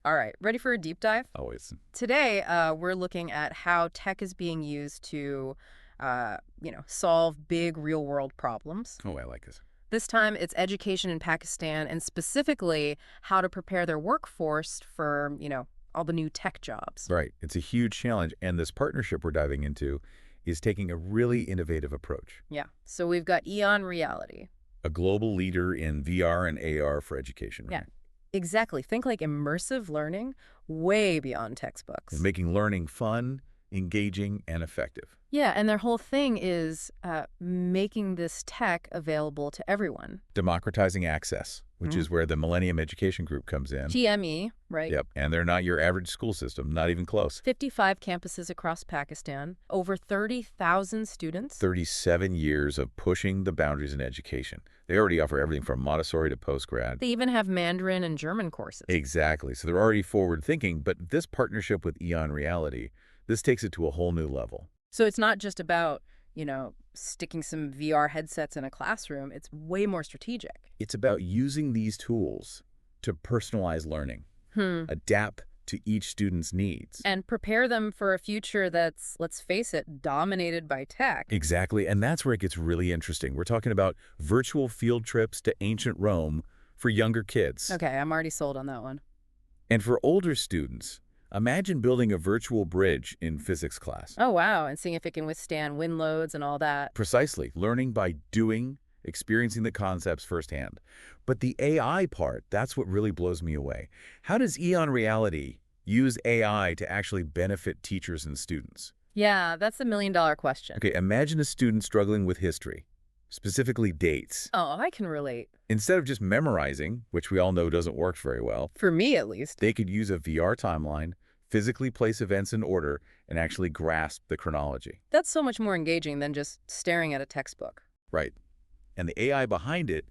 All right, ready for a deep dive? Always. Today, we're looking at how tech is being used to, solve big real-world problems. Oh, I like this. This time, it's education in Pakistan, and specifically how to prepare their workforce for, all the new tech jobs. Right. It's a huge challenge, and this partnership we're diving into is taking a really innovative approach. Yeah. So we've got EON Reality. A global leader in VR and AR for education, Yeah, right? exactly. Think like immersive learning, way beyond And textbooks. making learning fun, engaging, and effective. Yeah, and their whole thing is making this tech available to everyone. Democratizing access, which Mm. is where the Millennium Education Group comes in. TME, right? Yep. And they're not your average school system, not even close. 55 campuses across Pakistan, over 30,000 students. 37 years of pushing the boundaries in education. They already offer everything from Montessori to postgrad. They even have Mandarin and German courses. Exactly. So they're already forward thinking, but this partnership with EON Reality, this takes it to a whole new level. So it's not just about, sticking some VR headsets in a classroom. It's way more strategic. It's about using these tools to personalize learning, Hmm. adapt to each student's needs. And prepare them for a future that's, let's face it, dominated by tech. Exactly. And that's where it gets really interesting. We're talking about virtual field trips to ancient Rome for younger kids. Okay, I'm already sold on that one. And for older students, imagine building a virtual bridge in physics class. Oh, wow. And seeing if it can withstand wind loads and all that. Precisely, learning by doing, experiencing the concepts firsthand. But the AI part, that's what really blows me away. How does EON Reality use AI to actually benefit teachers and students? Yeah, that's the million-dollar question. Okay, imagine a student struggling with history, specifically dates. Oh, I can relate. Instead of just memorizing, which we all know doesn't work very well, For me, at least. they could use a VR timeline, physically place events in order, and actually grasp the chronology. That's so much more engaging than just staring at a textbook. Right. And the AI behind it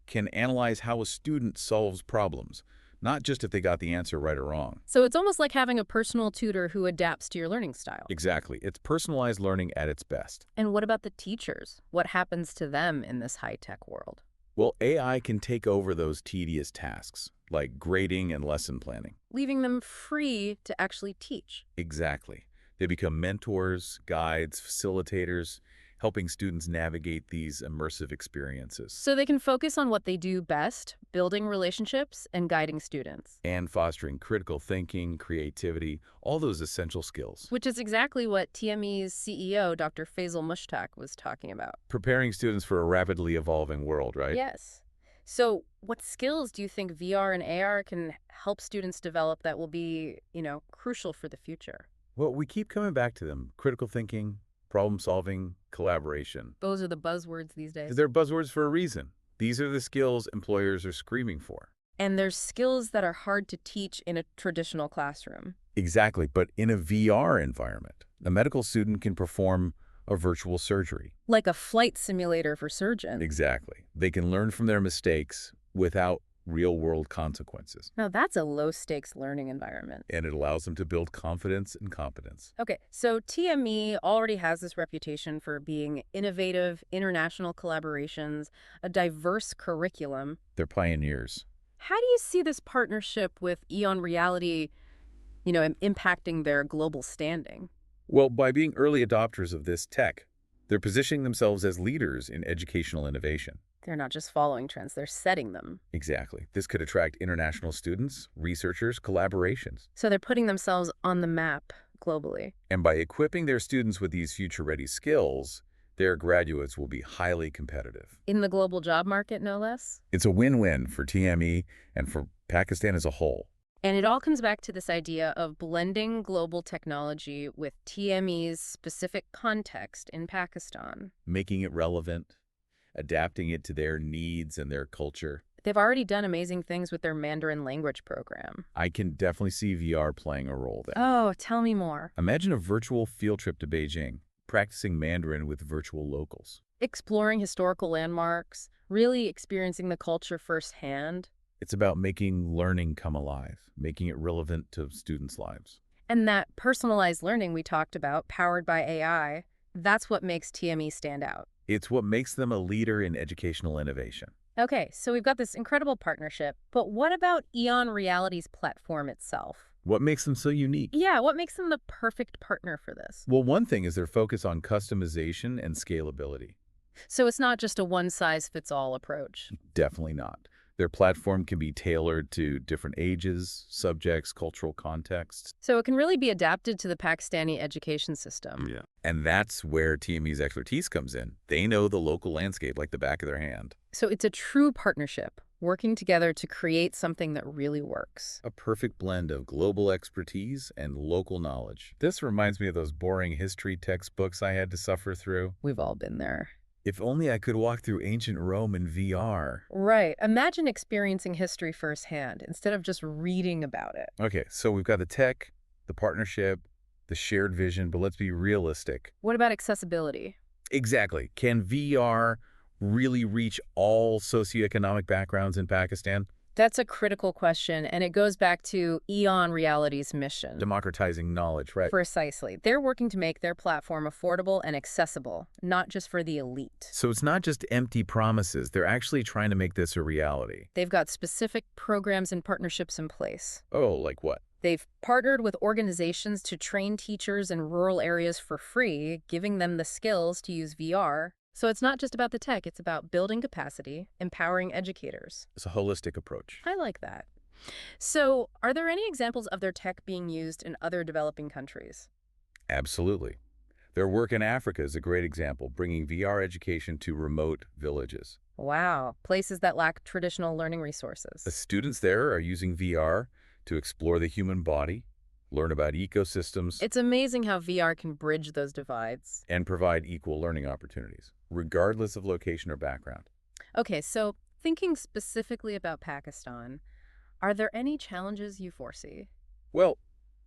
can analyze how a student solves problems, not just if they got the answer right or wrong. So it's almost like having a personal tutor who adapts to your learning style. Exactly. It's personalized learning at its best. And what about the teachers? What happens to them in this high-tech world? Well, AI can take over those tedious tasks, like grading and lesson planning. Leaving them free to actually teach. Exactly. They become mentors, guides, facilitators, helping students navigate these immersive experiences So they can focus on what they do best, building relationships and guiding students. and fostering critical thinking, creativity, all those essential skills. Which is exactly what TME's CEO, Dr. Faisal Mushtaq, was talking about. Preparing students for a rapidly evolving world, right? Yes. So what skills do you think VR and AR can help students develop that will be, crucial for the future? Well, we keep coming back to them. Critical thinking, problem solving, collaboration. Those are the buzzwords these days. They're buzzwords for a reason. These are the skills employers are screaming for. And there's skills that are hard to teach in a traditional classroom. Exactly, but in a VR environment, a medical student can perform a virtual surgery. Like a flight simulator for surgeons. Exactly. They can learn from their mistakes without real-world consequences. Now that's a low-stakes learning environment. And it allows them to build confidence and competence. Okay, so TME already has this reputation for being innovative, international collaborations, a diverse curriculum. They're pioneers. How do you see this partnership with EON Reality, impacting their global standing? Well, by being early adopters of this tech, they're positioning themselves as leaders in educational innovation. They're not just following trends, they're setting them. Exactly. This could attract international students, researchers, collaborations. So they're putting themselves on the map globally. And by equipping their students with these future-ready skills, their graduates will be highly competitive. In the global job market, no less. It's a win-win for TME and for Pakistan as a whole. And it all comes back to this idea of blending global technology with TME's specific context in Pakistan. Making it relevant, adapting it to their needs and their culture. They've already done amazing things with their Mandarin language program. I can definitely see VR playing a role there. Oh, tell me more. Imagine a virtual field trip to Beijing, practicing Mandarin with virtual locals. Exploring historical landmarks, really experiencing the culture firsthand. It's about making learning come alive, making it relevant to students' lives. And that personalized learning we talked about, powered by AI, that's what makes TME stand out. It's what makes them a leader in educational innovation. Okay, so we've got this incredible partnership, but what about EON Reality's platform itself? What makes them so unique? Yeah, what makes them the perfect partner for this? Well, one thing is their focus on customization and scalability. So it's not just a one-size-fits-all approach. Definitely not. Their platform can be tailored to different ages, subjects, cultural contexts. So it can really be adapted to the Pakistani education system. Yeah. And that's where TME's expertise comes in. They know the local landscape like the back of their hand. So it's a true partnership, working together to create something that really works. A perfect blend of global expertise and local knowledge. This reminds me of those boring history textbooks I had to suffer through. We've all been there. If only I could walk through ancient Rome in VR. Right. Imagine experiencing history firsthand instead of just reading about it. Okay, so we've got the tech, the partnership, the shared vision, but let's be realistic. What about accessibility? Exactly. Can VR really reach all socioeconomic backgrounds in Pakistan? That's a critical question, and it goes back to EON Reality's mission. Democratizing knowledge, right? Precisely. They're working to make their platform affordable and accessible, not just for the elite. So it's not just empty promises. They're actually trying to make this a reality. They've got specific programs and partnerships in place. Oh, like what? They've partnered with organizations to train teachers in rural areas for free, giving them the skills to use VR. So it's not just about the tech, it's about building capacity, empowering educators. It's a holistic approach. I like that. So, are there any examples of their tech being used in other developing countries? Absolutely. Their work in Africa is a great example, bringing VR education to remote villages. Wow, places that lack traditional learning The resources. students there are using VR to explore the human body, learn about ecosystems, It's amazing how VR can bridge those divides. and provide equal learning opportunities, regardless of location or background. Okay, so thinking specifically about Pakistan, are there any challenges you foresee? Well,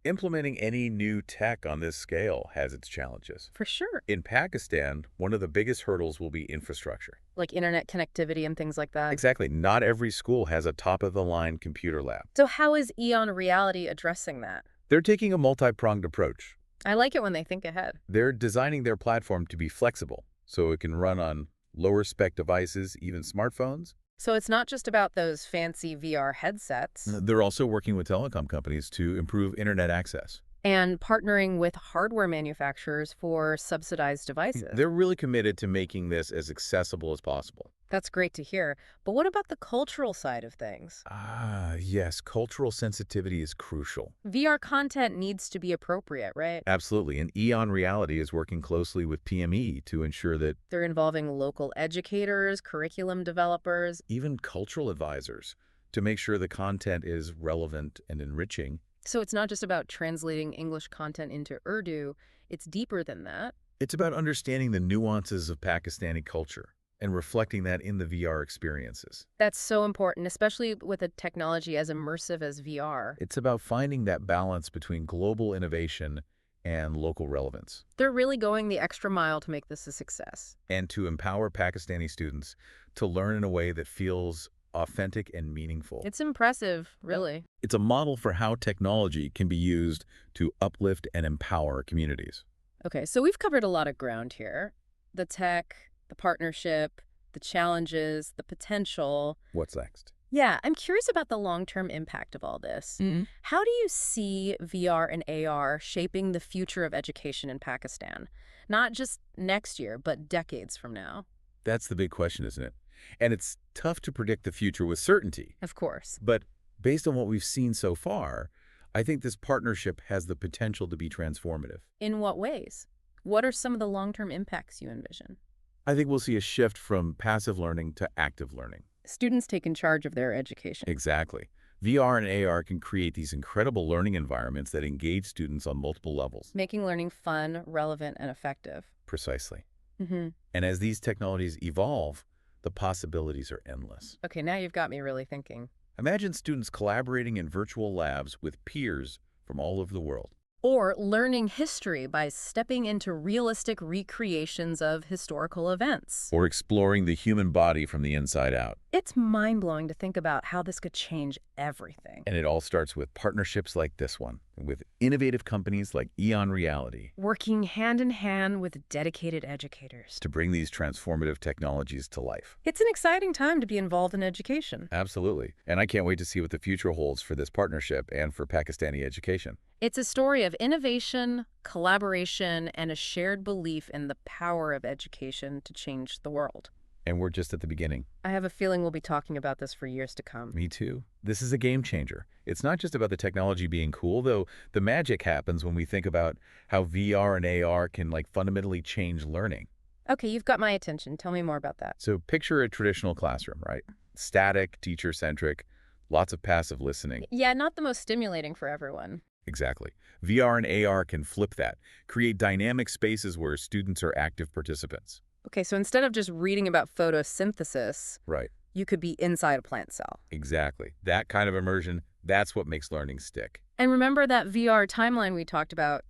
implementing any new tech on this scale has its challenges. For sure. In Pakistan, one of the biggest hurdles will be infrastructure. Like internet connectivity and things like that. Exactly. Not every school has a top-of-the-line computer lab. So how is EON Reality addressing that? They're taking a multi-pronged approach. I like it when they think ahead. They're designing their platform to be flexible, so it can run on lower-spec devices, even smartphones. So it's not just about those fancy VR headsets They're also working with telecom companies to improve internet access. and partnering with hardware manufacturers for subsidized devices. They're really committed to making this as accessible as possible. That's great to hear. But what about the cultural side of things? Ah, yes, cultural sensitivity is crucial. VR content needs to be appropriate, right? Absolutely, and EON Reality is working closely with PME to ensure that They're involving local educators, curriculum developers. even cultural advisors to make sure the content is relevant and enriching. So it's not just about translating English content into Urdu, it's deeper than that. It's about understanding the nuances of Pakistani culture and reflecting that in the VR experiences. That's so important, especially with a technology as immersive as VR. It's about finding that balance between global innovation and local relevance, They're really going the extra mile to make this a success. and to empower Pakistani students to learn in a way that feels authentic and meaningful. It's impressive, really. It's a model for how technology can be used to uplift and empower communities. Okay, so we've covered a lot of ground here. The tech, the partnership, the challenges, the potential. What's next? Yeah, I'm curious about the long-term impact of all this. How do you see VR and AR shaping the future of education in Pakistan? Not just next year, but decades from now. That's the big question, isn't it? And it's tough to predict the future with certainty. Of course. But based on what we've seen so far, I think this partnership has the potential to be transformative. In what ways? What are some of the long-term impacts you envision? I think we'll see a shift from passive learning to active learning. Students taking charge of their education. Exactly. VR and AR can create these incredible learning environments that engage students on multiple levels. Making learning fun, relevant, and effective. Precisely. Mm-hmm. And as these technologies evolve, the possibilities are endless. Okay, now you've got me really thinking. Imagine students collaborating in virtual labs with peers from all over the world. Or learning history by stepping into realistic recreations of historical events. Or exploring the human body from the inside out. It's mind-blowing to think about how this could change everything. And it all starts with partnerships like this one, with innovative companies like EON Reality, Working hand in hand with dedicated educators. to bring these transformative technologies to life. It's an exciting time to be involved in education. Absolutely. And I can't wait to see what the future holds for this partnership and for Pakistani education. It's a story of innovation, collaboration, and a shared belief in the power of education to change the world. And we're just at the beginning. I have a feeling we'll be talking about this for years to come. Me too. This is a game changer. It's not just about the technology being cool, though the magic happens when we think about how VR and AR can fundamentally change learning. Okay, you've got my attention. Tell me more about that. So picture a traditional classroom, right? Static, teacher-centric, lots of passive listening. Yeah, not the most stimulating for everyone. Exactly. VR and AR can flip that, create dynamic spaces where students are active participants. Okay, so instead of just reading about photosynthesis, Right. you could be inside a plant cell. Exactly. That kind of immersion, that's what makes learning stick. And remember that VR timeline we talked about?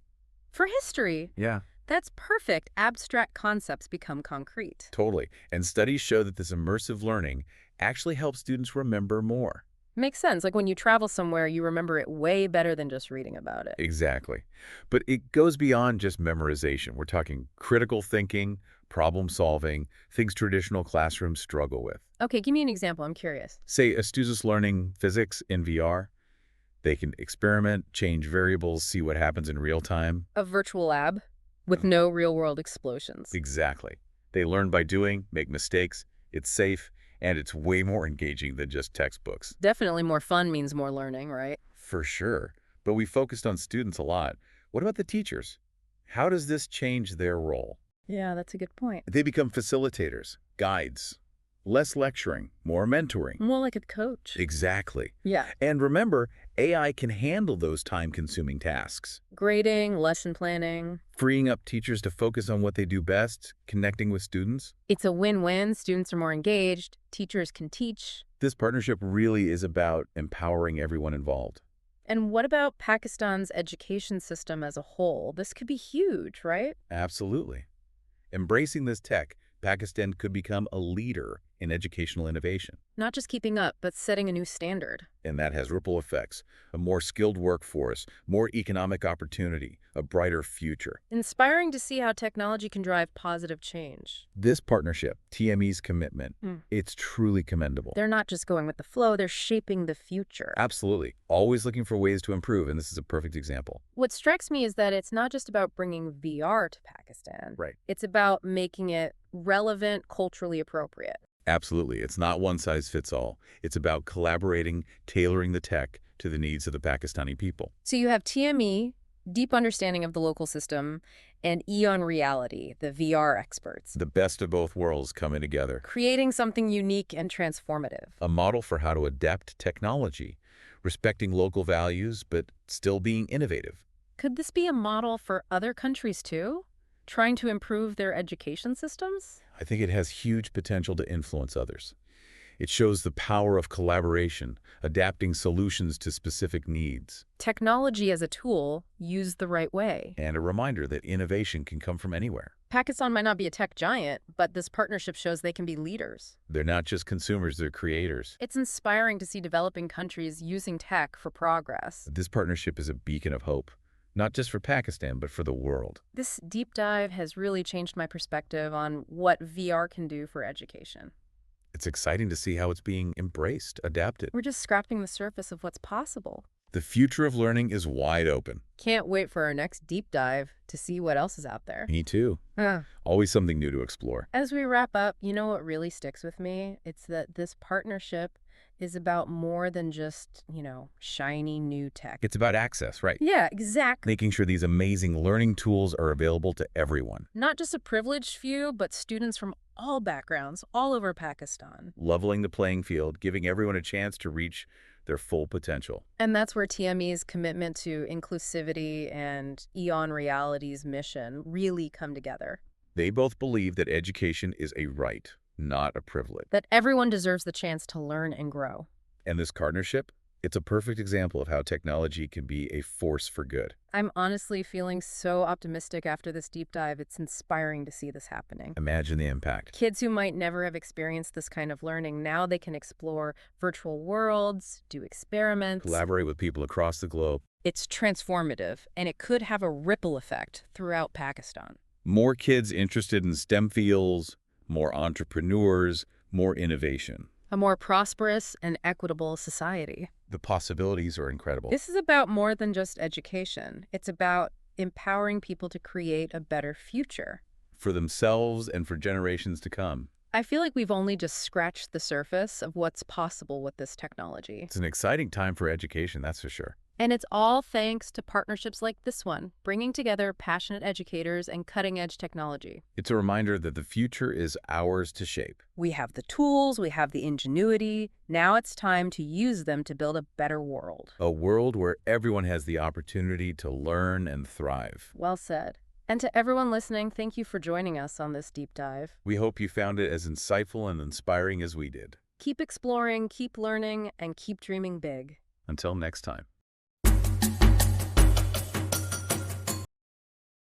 For history, Yeah. that's perfect. Abstract concepts become concrete. Totally. And studies show that this immersive learning actually helps students remember more. Makes sense. Like when you travel somewhere, you remember it way better than just reading about it. Exactly. But it goes beyond just memorization. We're talking critical thinking, problem solving, things traditional classrooms struggle with. Okay, give me an example. I'm curious. Say a student's learning physics in VR. They can experiment, change variables, see what happens in real time. A virtual lab with no real-world explosions. Exactly. They learn by doing, make mistakes, it's safe, and it's way more engaging than just textbooks. Definitely more fun means more learning, right? For sure. But we focused on students a lot. What about the teachers? How does this change their role? Yeah, that's a good point. They become facilitators, guides, less lecturing, more mentoring. More like a coach. Exactly. Yeah. And remember, AI can handle those time-consuming tasks, Grading, lesson planning. freeing up teachers to focus on what they do best, connecting with students. It's a win-win. Students are more engaged. Teachers can teach. This partnership really is about empowering everyone involved. And what about Pakistan's education system as a whole? This could be huge, right? Absolutely. Embracing this tech, Pakistan could become a leader in educational innovation. Not just keeping up, but setting a new standard. And that has ripple effects, a more skilled workforce, more economic opportunity, a brighter future. Inspiring to see how technology can drive positive change. This partnership, TME's commitment, it's truly commendable. They're not just going with the flow, they're shaping the future. Absolutely. Always looking for ways to improve, and this is a perfect example. What strikes me is that it's not just about bringing VR to Pakistan. Right. It's about making it relevant, culturally appropriate. Absolutely. It's not one size fits all. It's about collaborating, tailoring the tech to the needs of the Pakistani people. So you have TME, deep understanding of the local system, and EON Reality, the VR experts, The best of both worlds coming together. creating something unique and transformative. A model for how to adapt technology, respecting local values, but still being innovative. Could this be a model for other countries too? Trying to improve their education systems? I think it has huge potential to influence others. It shows the power of collaboration, adapting solutions to specific needs, Technology as a tool, used the right way. and a reminder that innovation can come from anywhere. Pakistan might not be a tech giant, but this partnership shows they can be leaders. They're not just consumers, they're creators. It's inspiring to see developing countries using tech for progress. This partnership is a beacon of hope, not just for Pakistan, but for the world. This deep dive has really changed my perspective on what VR can do for education. It's exciting to see how it's being embraced, adapted. We're just scratching the surface of what's possible. The future of learning is wide open. Can't wait for our next deep dive to see what else is out there. Me too. Always something new to explore. As we wrap up, you know what really sticks with me? It's that this partnership is about more than just, shiny new tech. It's about access, right? Yeah, exactly. Making sure these amazing learning tools are available to everyone. Not just a privileged few, but students from all backgrounds, all over Pakistan. Leveling the playing field, giving everyone a chance to reach their full potential. And that's where TME's commitment to inclusivity and EON Reality's mission really come together. They both believe that education is a right, not a privilege. That everyone deserves the chance to learn and grow. And this partnership, It's a perfect example of how technology can be a force for good. I'm honestly feeling so optimistic after this deep dive. It's inspiring to see this happening. Imagine the impact. Kids who might never have experienced this kind of learning, now they can explore virtual worlds, do experiments. Collaborate with people across the globe. It's transformative, and it could have a ripple effect throughout Pakistan. More kids interested in STEM fields, more entrepreneurs, more innovation. A more prosperous and equitable society. The possibilities are incredible. This is about more than just education. It's about empowering people to create a better future. For themselves and for generations to come. I feel like we've only just scratched the surface of what's possible with this technology. It's an exciting time for education, that's for sure. And it's all thanks to partnerships like this one, bringing together passionate educators and cutting-edge technology. It's a reminder that the future is ours to shape. We have the tools, we have the ingenuity. Now it's time to use them to build a better world. A world where everyone has the opportunity to learn and thrive. Well said. And to everyone listening, thank you for joining us on this deep dive. We hope you found it as insightful and inspiring as we did. Keep exploring, keep learning, and keep dreaming big. Until next time.